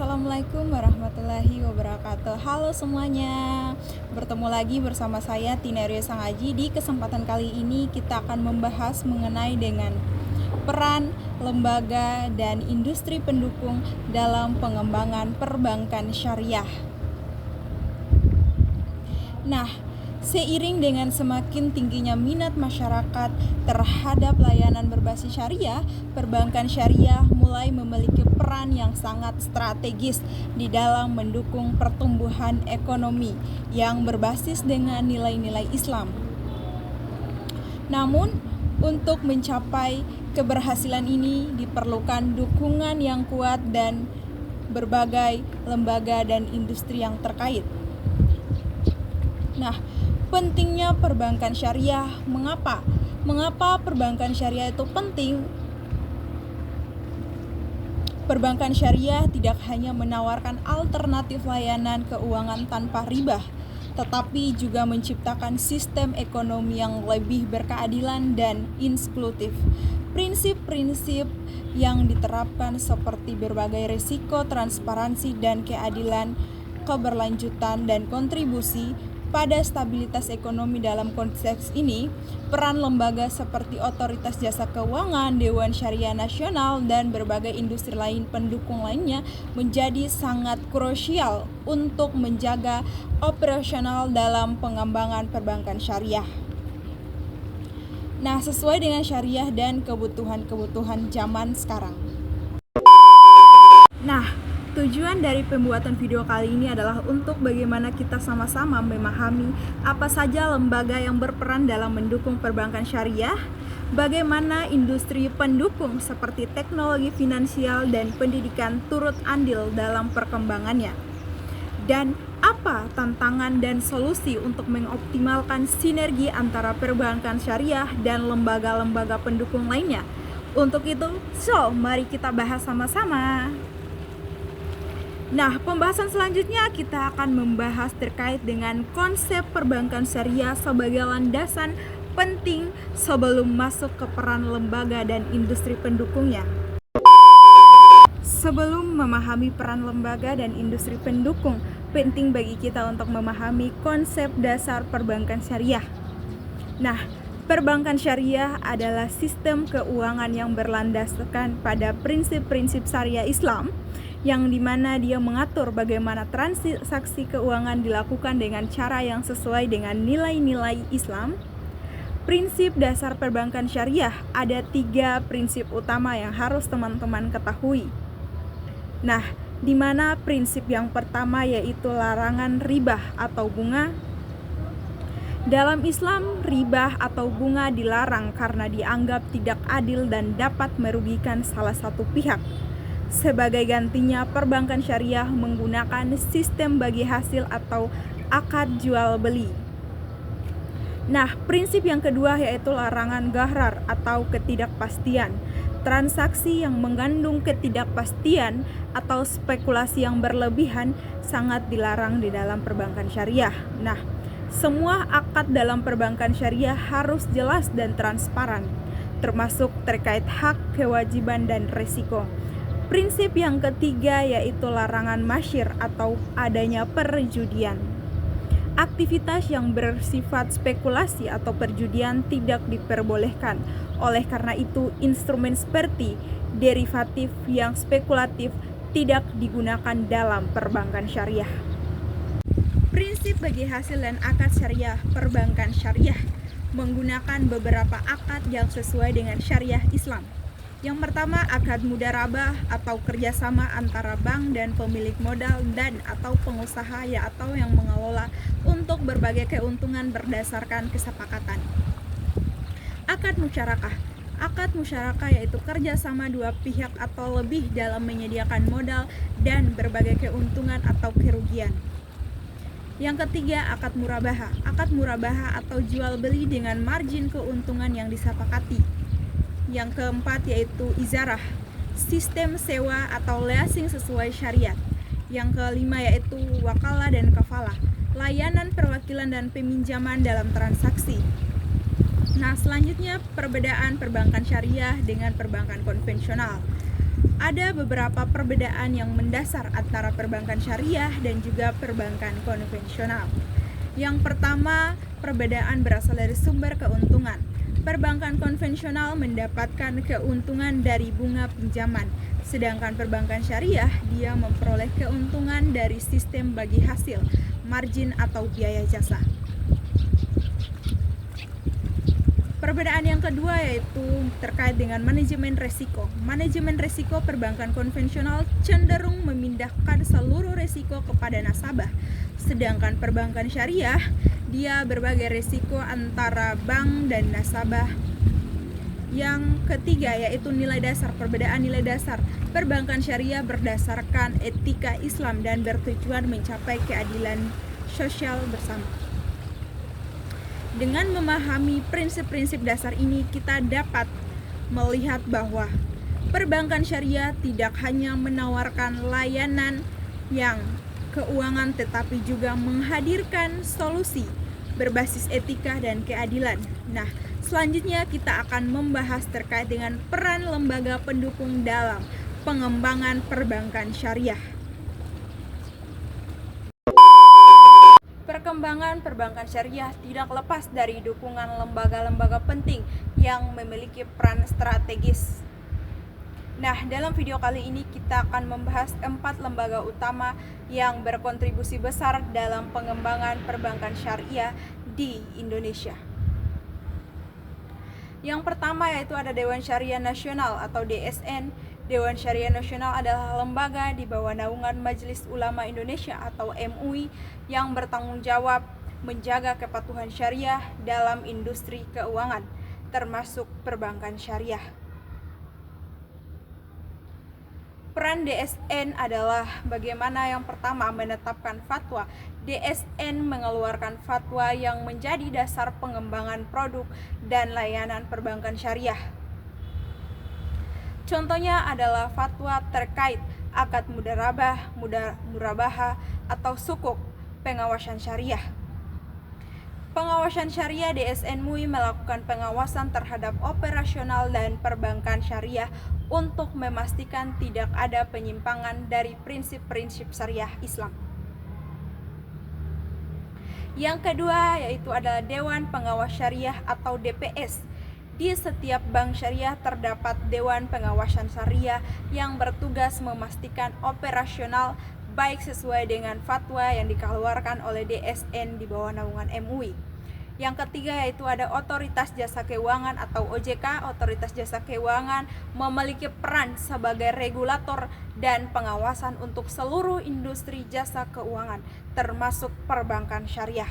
Assalamualaikum warahmatullahi wabarakatuh. Halo semuanya, bertemu lagi bersama saya Tina Ria Sangaji. Di kesempatan kali ini kita akan membahas mengenai dengan peran lembaga dan industri pendukung dalam pengembangan perbankan syariah. Nah, seiring dengan semakin tingginya minat masyarakat terhadap layanan berbasis syariah, perbankan syariah mulai memiliki peran yang sangat strategis di dalam mendukung pertumbuhan ekonomi yang berbasis dengan nilai-nilai Islam. Namun, untuk mencapai keberhasilan ini diperlukan dukungan yang kuat dan berbagai lembaga dan industri yang terkait. Nah, pentingnya perbankan syariah, mengapa? Mengapa perbankan syariah itu penting? Perbankan syariah tidak hanya menawarkan alternatif layanan keuangan tanpa riba, tetapi juga menciptakan sistem ekonomi yang lebih berkeadilan dan inklusif. Prinsip-prinsip yang diterapkan seperti berbagai risiko, transparansi, dan keadilan, keberlanjutan, dan kontribusi pada stabilitas ekonomi. Dalam konteks ini, peran lembaga seperti Otoritas Jasa Keuangan, Dewan Syariah Nasional, dan berbagai industri lain pendukung lainnya menjadi sangat krusial untuk menjaga operasional dalam pengembangan perbankan syariah. Nah, sesuai dengan syariah dan kebutuhan-kebutuhan zaman sekarang. Nah, tujuan dari pembuatan video kali ini adalah untuk bagaimana kita sama-sama memahami apa saja lembaga yang berperan dalam mendukung perbankan syariah, bagaimana industri pendukung seperti teknologi finansial dan pendidikan turut andil dalam perkembangannya, dan apa tantangan dan solusi untuk mengoptimalkan sinergi antara perbankan syariah dan lembaga-lembaga pendukung lainnya. Untuk itu, mari kita bahas sama-sama. Nah, pembahasan selanjutnya kita akan membahas terkait dengan konsep perbankan syariah sebagai landasan penting sebelum masuk ke peran lembaga dan industri pendukungnya. Sebelum memahami peran lembaga dan industri pendukung, penting bagi kita untuk memahami konsep dasar perbankan syariah. Nah, perbankan syariah adalah sistem keuangan yang berlandaskan pada prinsip-prinsip syariah Islam, yang dimana dia mengatur bagaimana transaksi keuangan dilakukan dengan cara yang sesuai dengan nilai-nilai Islam. Prinsip dasar perbankan syariah ada 3 prinsip utama yang harus teman-teman ketahui. Nah, dimana prinsip yang pertama yaitu larangan riba atau bunga. Dalam Islam, riba atau bunga dilarang karena dianggap tidak adil dan dapat merugikan salah satu pihak. Sebagai gantinya, perbankan syariah menggunakan sistem bagi hasil atau akad jual beli. Nah, prinsip yang kedua yaitu larangan ghahrar atau ketidakpastian. Transaksi yang mengandung ketidakpastian atau spekulasi yang berlebihan sangat dilarang di dalam perbankan syariah. Nah, semua akad dalam perbankan syariah harus jelas dan transparan, termasuk terkait hak, kewajiban, dan risiko. Prinsip yang ketiga yaitu larangan masyir atau adanya perjudian. Aktivitas yang bersifat spekulasi atau perjudian tidak diperbolehkan. Oleh karena itu, instrumen seperti derivatif yang spekulatif tidak digunakan dalam perbankan syariah. Prinsip bagi hasil dan akad syariah perbankan syariah menggunakan beberapa akad yang sesuai dengan syariah Islam. Yang pertama, akad mudharabah atau kerjasama antara bank dan pemilik modal dan atau pengusaha atau yang mengelola untuk berbagai keuntungan berdasarkan kesepakatan. Akad musyarakah. Akad musyarakah yaitu kerjasama dua pihak atau lebih dalam menyediakan modal dan berbagai keuntungan atau kerugian. Yang ketiga, akad murabaha. Akad murabaha atau jual beli dengan margin keuntungan yang disepakati. Yang keempat yaitu izarah, sistem sewa atau leasing sesuai syariat. Yang kelima yaitu wakalah dan kafalah, layanan perwakilan dan peminjaman dalam transaksi. Nah, selanjutnya perbedaan perbankan syariah dengan perbankan konvensional. Ada beberapa perbedaan yang mendasar antara perbankan syariah dan juga perbankan konvensional. Yang pertama, perbedaan berasal dari sumber keuntungan. Perbankan konvensional mendapatkan keuntungan dari bunga pinjaman, sedangkan perbankan syariah dia memperoleh keuntungan dari sistem bagi hasil, margin atau biaya jasa. Perbedaan yang kedua yaitu terkait dengan manajemen resiko. Manajemen resiko perbankan konvensional cenderung memindahkan seluruh resiko kepada nasabah, sedangkan perbankan syariah dia berbagai resiko antara bank dan nasabah. Yang ketiga yaitu nilai dasar. Perbedaan nilai dasar. Perbankan syariah berdasarkan etika Islam dan bertujuan mencapai keadilan sosial bersama. Dengan memahami prinsip-prinsip dasar ini, kita dapat melihat bahwa perbankan syariah tidak hanya menawarkan layanan yang keuangan, tetapi juga menghadirkan solusi berbasis etika dan keadilan. Nah, selanjutnya kita akan membahas terkait dengan peran lembaga pendukung dalam pengembangan perbankan syariah. Perkembangan perbankan syariah tidak lepas dari dukungan lembaga-lembaga penting yang memiliki peran strategis. Nah, dalam video kali ini kita akan membahas 4 lembaga utama yang berkontribusi besar dalam pengembangan perbankan syariah di Indonesia. Yang pertama yaitu ada Dewan Syariah Nasional atau DSN. Dewan Syariah Nasional adalah lembaga di bawah naungan Majelis Ulama Indonesia atau MUI yang bertanggung jawab menjaga kepatuhan syariah dalam industri keuangan, termasuk perbankan syariah. Peran DSN adalah bagaimana yang pertama menetapkan fatwa. DSN mengeluarkan fatwa yang menjadi dasar pengembangan produk dan layanan perbankan syariah. Contohnya adalah fatwa terkait akad mudharabah, murabaha atau sukuk, pengawasan syariah. Pengawasan syariah DSN MUI melakukan pengawasan terhadap operasional dan perbankan syariah untuk memastikan tidak ada penyimpangan dari prinsip-prinsip syariah Islam. Yang kedua yaitu adalah Dewan Pengawas Syariah atau DPS. Di setiap bank syariah terdapat Dewan Pengawasan Syariah yang bertugas memastikan operasional baik sesuai dengan fatwa yang dikeluarkan oleh DSN di bawah naungan MUI. Yang ketiga yaitu ada Otoritas Jasa Keuangan atau OJK. Otoritas Jasa Keuangan memiliki peran sebagai regulator dan pengawasan untuk seluruh industri jasa keuangan, termasuk perbankan syariah.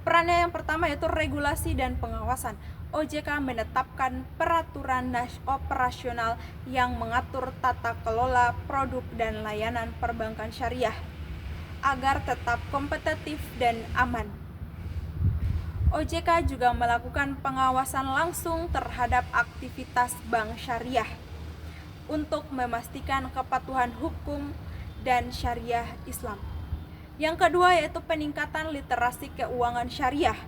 Perannya yang pertama yaitu regulasi dan pengawasan. OJK menetapkan peraturan operasional yang mengatur tata kelola produk dan layanan perbankan syariah agar tetap kompetitif dan aman. OJK juga melakukan pengawasan langsung terhadap aktivitas bank syariah untuk memastikan kepatuhan hukum dan syariah Islam. Yang kedua yaitu peningkatan literasi keuangan syariah.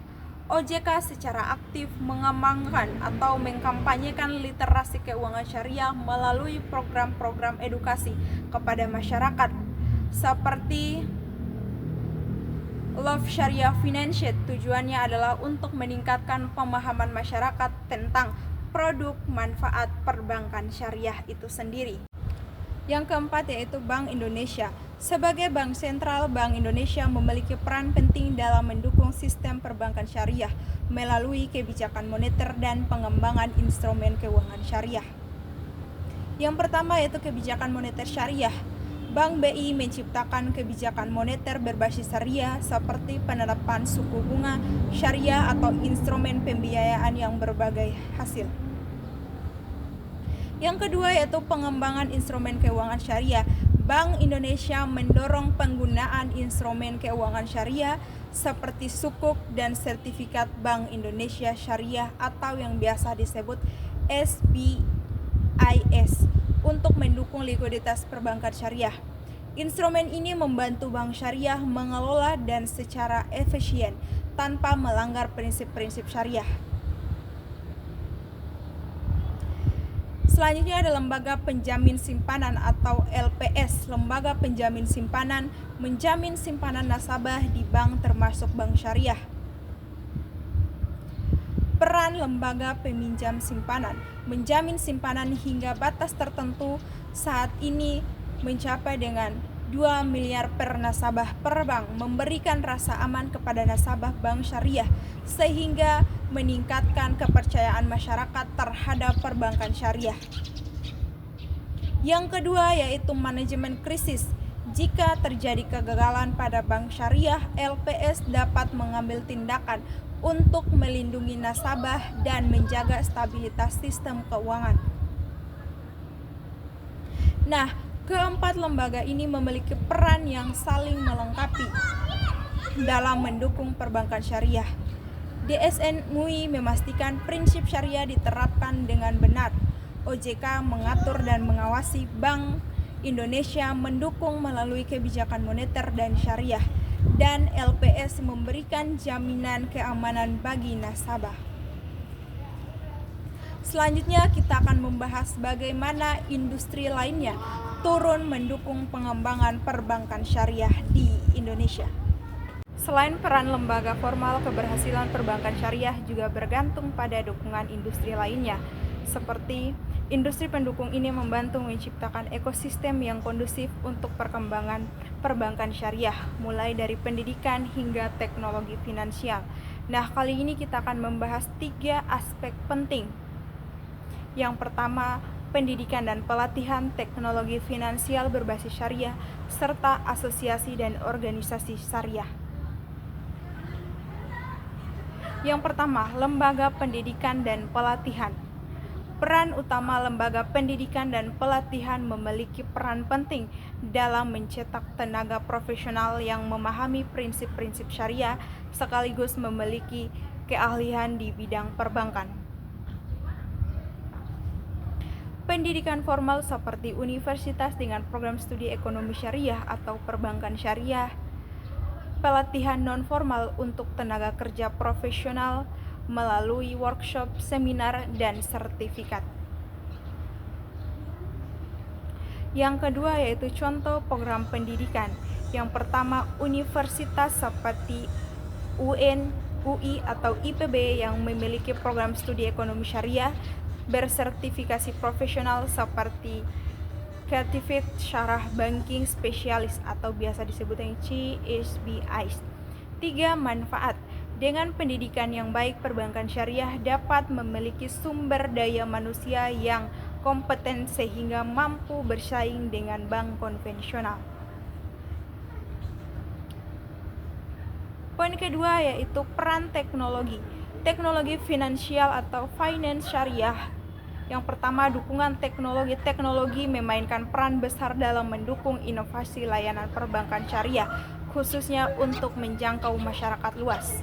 OJK secara aktif mengembangkan atau mengkampanyekan literasi keuangan syariah melalui program-program edukasi kepada masyarakat seperti Love Syariah Finance. Tujuannya adalah untuk meningkatkan pemahaman masyarakat tentang produk manfaat perbankan syariah itu sendiri. Yang keempat yaitu Bank Indonesia. Sebagai bank sentral, Bank Indonesia memiliki peran penting dalam mendukung sistem perbankan syariah melalui kebijakan moneter dan pengembangan instrumen keuangan syariah. Yang pertama yaitu kebijakan moneter syariah. Bank BI menciptakan kebijakan moneter berbasis syariah seperti penerapan suku bunga syariah atau instrumen pembiayaan yang berbagai hasil. Yang kedua yaitu pengembangan instrumen keuangan syariah. Bank Indonesia mendorong penggunaan instrumen keuangan syariah seperti sukuk dan sertifikat Bank Indonesia Syariah atau yang biasa disebut SBIS untuk mendukung likuiditas perbankan syariah. Instrumen ini membantu bank syariah mengelola dan secara efisien tanpa melanggar prinsip-prinsip syariah. Selanjutnya ada lembaga penjamin simpanan atau LPS. Lembaga penjamin simpanan menjamin simpanan nasabah di bank termasuk bank syariah. Peran lembaga peminjam simpanan menjamin simpanan hingga batas tertentu saat ini mencapai dengan 2 miliar per nasabah per bank, memberikan rasa aman kepada nasabah bank syariah sehingga meningkatkan kepercayaan masyarakat terhadap perbankan syariah. Yang kedua yaitu manajemen krisis. Jika terjadi kegagalan pada bank syariah, LPS dapat mengambil tindakan untuk melindungi nasabah dan menjaga stabilitas sistem keuangan. Nah, keempat lembaga ini memiliki peran yang saling melengkapi dalam mendukung perbankan syariah. DSN MUI memastikan prinsip syariah diterapkan dengan benar. OJK mengatur dan mengawasi Bank Indonesia mendukung melalui kebijakan moneter dan syariah, dan LPS memberikan jaminan keamanan bagi nasabah. Selanjutnya kita akan membahas bagaimana industri lainnya turun mendukung pengembangan perbankan syariah di Indonesia. Selain peran lembaga formal, keberhasilan perbankan syariah juga bergantung pada dukungan industri lainnya, seperti industri pendukung ini membantu menciptakan ekosistem yang kondusif untuk perkembangan perbankan syariah, mulai dari pendidikan hingga teknologi finansial. Nah, kali ini kita akan membahas 3 aspek penting. Yang pertama, pendidikan dan pelatihan teknologi finansial berbasis syariah, serta asosiasi dan organisasi syariah. Yang pertama, lembaga pendidikan dan pelatihan. Peran utama lembaga pendidikan dan pelatihan memiliki peran penting dalam mencetak tenaga profesional yang memahami prinsip-prinsip syariah sekaligus memiliki keahlian di bidang perbankan. Pendidikan formal seperti universitas dengan program studi ekonomi syariah atau perbankan syariah. Pelatihan non-formal untuk tenaga kerja profesional melalui workshop, seminar, dan sertifikat. Yang kedua yaitu contoh program pendidikan. Yang pertama, universitas seperti UN, UI, atau IPB yang memiliki program studi ekonomi syariah bersertifikasi profesional seperti Certificate Syarah Banking Specialist atau biasa disebut dengan CSBI. 3. Manfaat. Dengan pendidikan yang baik, perbankan syariah dapat memiliki sumber daya manusia yang kompeten sehingga mampu bersaing dengan bank konvensional. Poin kedua yaitu peran teknologi. Teknologi finansial atau finance syariah. Yang pertama, dukungan teknologi. Teknologi memainkan peran besar dalam mendukung inovasi layanan perbankan syariah, khususnya untuk menjangkau masyarakat luas.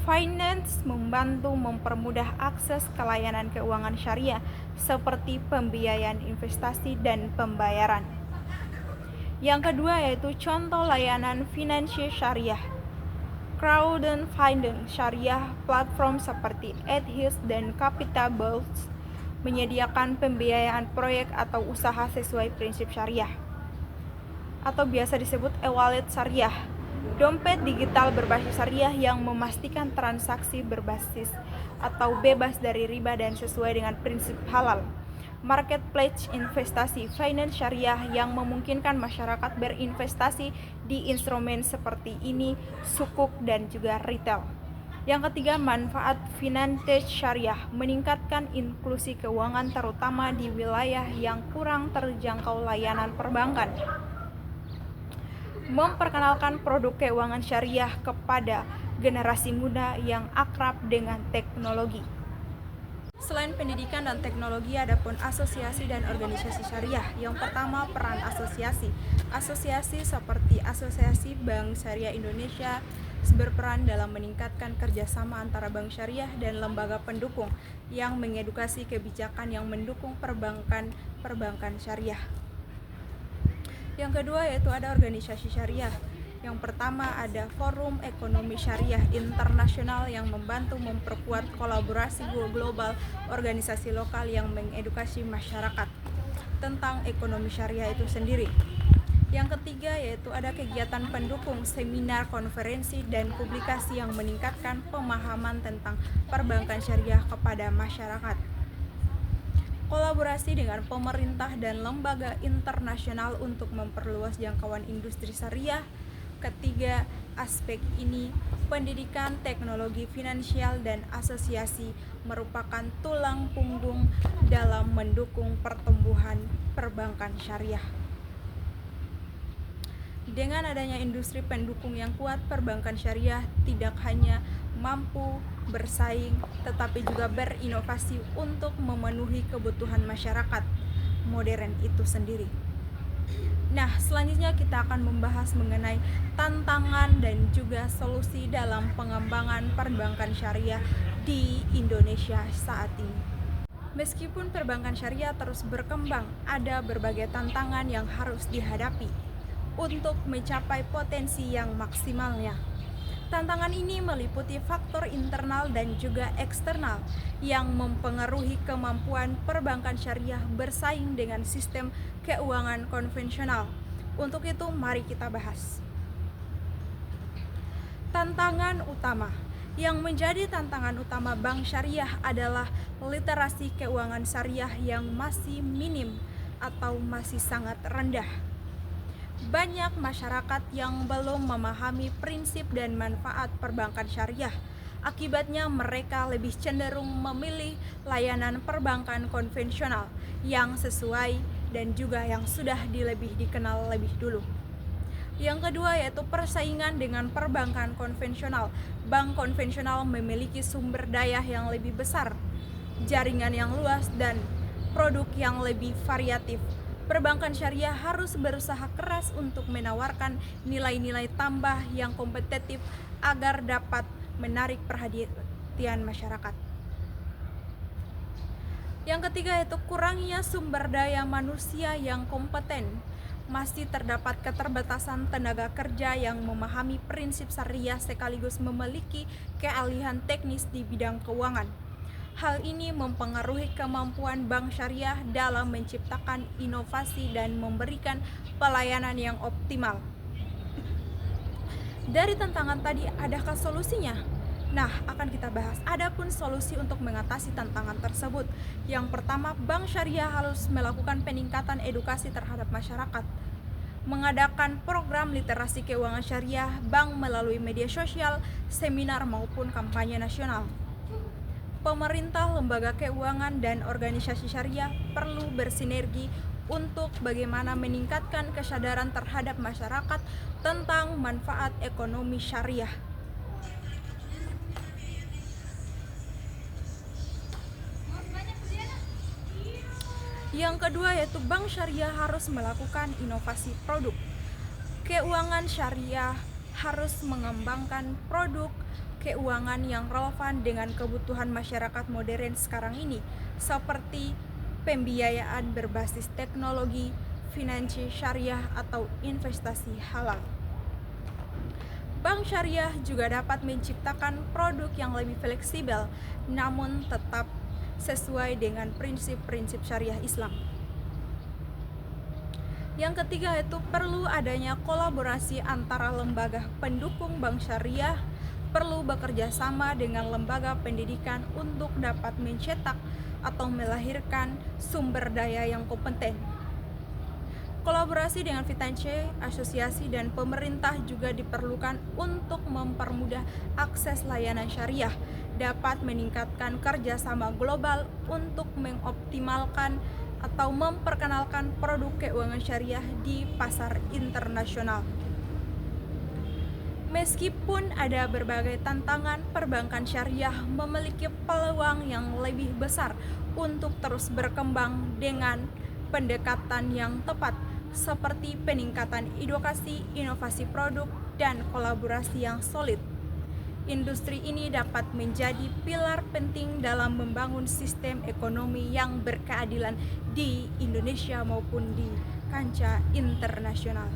Finance membantu mempermudah akses ke layanan keuangan syariah seperti pembiayaan investasi dan pembayaran. Yang kedua yaitu contoh layanan finansial syariah. Crowdfunding syariah, platform seperti Adhis dan Capitables menyediakan pembiayaan proyek atau usaha sesuai prinsip syariah, atau biasa disebut e-wallet syariah. Dompet digital berbasis syariah yang memastikan transaksi berbasis atau bebas dari riba dan sesuai dengan prinsip halal. Marketplace investasi finance syariah yang memungkinkan masyarakat berinvestasi di instrumen seperti ini, sukuk, dan juga retail. Yang ketiga, manfaat finance syariah meningkatkan inklusi keuangan terutama di wilayah yang kurang terjangkau layanan perbankan. Memperkenalkan produk keuangan syariah kepada generasi muda yang akrab dengan teknologi. Selain pendidikan dan teknologi, ada pun asosiasi dan organisasi syariah. Yang pertama, peran asosiasi. Asosiasi seperti Asosiasi Bank Syariah Indonesia berperan dalam meningkatkan kerjasama antara bank syariah dan lembaga pendukung yang mengedukasi kebijakan yang mendukung perbankan syariah. Yang kedua yaitu ada organisasi syariah. Yang pertama ada Forum Ekonomi Syariah Internasional yang membantu memperkuat kolaborasi global organisasi lokal yang mengedukasi masyarakat tentang ekonomi syariah itu sendiri. Yang ketiga yaitu ada kegiatan pendukung seminar, konferensi, dan publikasi yang meningkatkan pemahaman tentang perbankan syariah kepada masyarakat. Kolaborasi dengan pemerintah dan lembaga internasional untuk memperluas jangkauan industri syariah. Ketiga, aspek ini pendidikan, teknologi finansial, dan asosiasi merupakan tulang punggung dalam mendukung pertumbuhan perbankan syariah. Dengan adanya industri pendukung yang kuat, perbankan syariah tidak hanya mampu bersaing, tetapi juga berinovasi untuk memenuhi kebutuhan masyarakat modern itu sendiri. Nah, selanjutnya kita akan membahas mengenai tantangan dan juga solusi dalam pengembangan perbankan syariah di Indonesia saat ini. Meskipun perbankan syariah terus berkembang, ada berbagai tantangan yang harus dihadapi untuk mencapai potensi yang maksimalnya. Tantangan ini meliputi faktor internal dan juga eksternal yang mempengaruhi kemampuan perbankan syariah bersaing dengan sistem keuangan konvensional. Untuk itu, mari kita bahas. Tantangan utama. Yang menjadi tantangan utama bank syariah adalah literasi keuangan syariah yang masih minim atau masih sangat rendah. Banyak masyarakat yang belum memahami prinsip dan manfaat perbankan syariah. Akibatnya mereka lebih cenderung memilih layanan perbankan konvensional yang sesuai dan juga yang sudah lebih dikenal lebih dulu. Yang kedua yaitu persaingan dengan perbankan konvensional. Bank konvensional memiliki sumber daya yang lebih besar, jaringan yang luas, dan produk yang lebih variatif. Perbankan syariah harus berusaha keras untuk menawarkan nilai-nilai tambah yang kompetitif agar dapat menarik perhatian masyarakat. Yang ketiga yaitu kurangnya sumber daya manusia yang kompeten. Masih terdapat keterbatasan tenaga kerja yang memahami prinsip syariah sekaligus memiliki keahlian teknis di bidang keuangan. Hal ini mempengaruhi kemampuan bank syariah dalam menciptakan inovasi dan memberikan pelayanan yang optimal. Dari tantangan tadi, adakah solusinya? Nah, akan kita bahas. Adapun solusi untuk mengatasi tantangan tersebut. Yang pertama, bank syariah harus melakukan peningkatan edukasi terhadap masyarakat. Mengadakan program literasi keuangan syariah, bank melalui media sosial, seminar maupun kampanye nasional. Pemerintah, lembaga keuangan, dan organisasi syariah perlu bersinergi untuk bagaimana meningkatkan kesadaran terhadap masyarakat tentang manfaat ekonomi syariah. Yang kedua yaitu bank syariah harus melakukan inovasi produk. Keuangan syariah harus mengembangkan produk keuangan yang relevan dengan kebutuhan masyarakat modern sekarang ini, seperti pembiayaan berbasis teknologi, finansi syariah, atau investasi halal. Bank syariah juga dapat menciptakan produk yang lebih fleksibel, namun tetap sesuai dengan prinsip-prinsip syariah Islam. Yang ketiga yaitu perlu adanya kolaborasi antara lembaga pendukung bank syariah, perlu bekerja sama dengan lembaga pendidikan untuk dapat mencetak atau melahirkan sumber daya yang kompeten. Kolaborasi dengan Fitanche, asosiasi, dan pemerintah juga diperlukan untuk mempermudah akses layanan syariah, dapat meningkatkan kerjasama global untuk mengoptimalkan atau memperkenalkan produk keuangan syariah di pasar internasional. Meskipun ada berbagai tantangan, perbankan syariah memiliki peluang yang lebih besar untuk terus berkembang dengan pendekatan yang tepat, seperti peningkatan edukasi, inovasi produk, dan kolaborasi yang solid. Industri ini dapat menjadi pilar penting dalam membangun sistem ekonomi yang berkeadilan di Indonesia maupun di kancah internasional.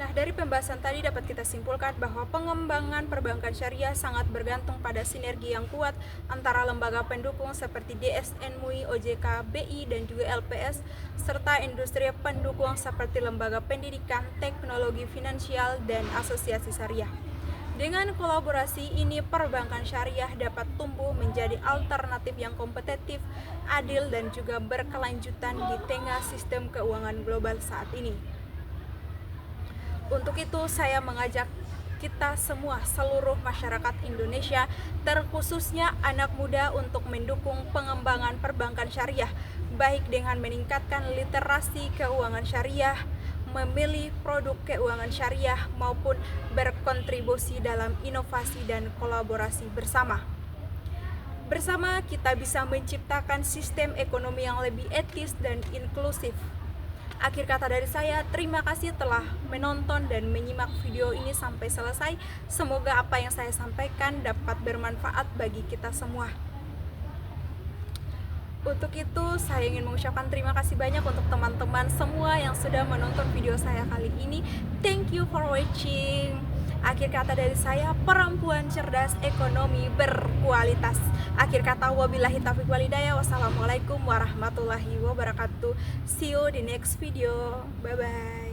Nah, Nah, dari pembahasan tadi dapat kita simpulkan bahwa pengembangan perbankan syariah sangat bergantung pada sinergi yang kuat antara lembaga pendukung seperti DSN, MUI, OJK, BI, dan juga LPS, serta industri pendukung seperti lembaga pendidikan, teknologi finansial, dan asosiasi syariah. Dengan kolaborasi ini, perbankan syariah dapat tumbuh menjadi alternatif yang kompetitif, adil, dan juga berkelanjutan di tengah sistem keuangan global saat ini. Untuk itu, saya mengajak kita semua, seluruh masyarakat Indonesia, terkhususnya anak muda, untuk mendukung pengembangan perbankan syariah, baik dengan meningkatkan literasi keuangan syariah, memilih produk keuangan syariah, maupun berkontribusi dalam inovasi dan kolaborasi bersama. Bersama kita bisa menciptakan sistem ekonomi yang lebih etis dan inklusif. Akhir kata dari saya, terima kasih telah menonton dan menyimak video ini sampai selesai. Semoga apa yang saya sampaikan dapat bermanfaat bagi kita semua. Untuk itu, saya ingin mengucapkan terima kasih banyak untuk teman-teman semua yang sudah menonton video saya kali ini. Thank you for watching. Akhir kata dari saya, perempuan cerdas ekonomi berkualitas. Akhir kata, wabillahi taufiq walhidayah. Wassalamualaikum warahmatullahi wabarakatuh. See you di next video. Bye bye.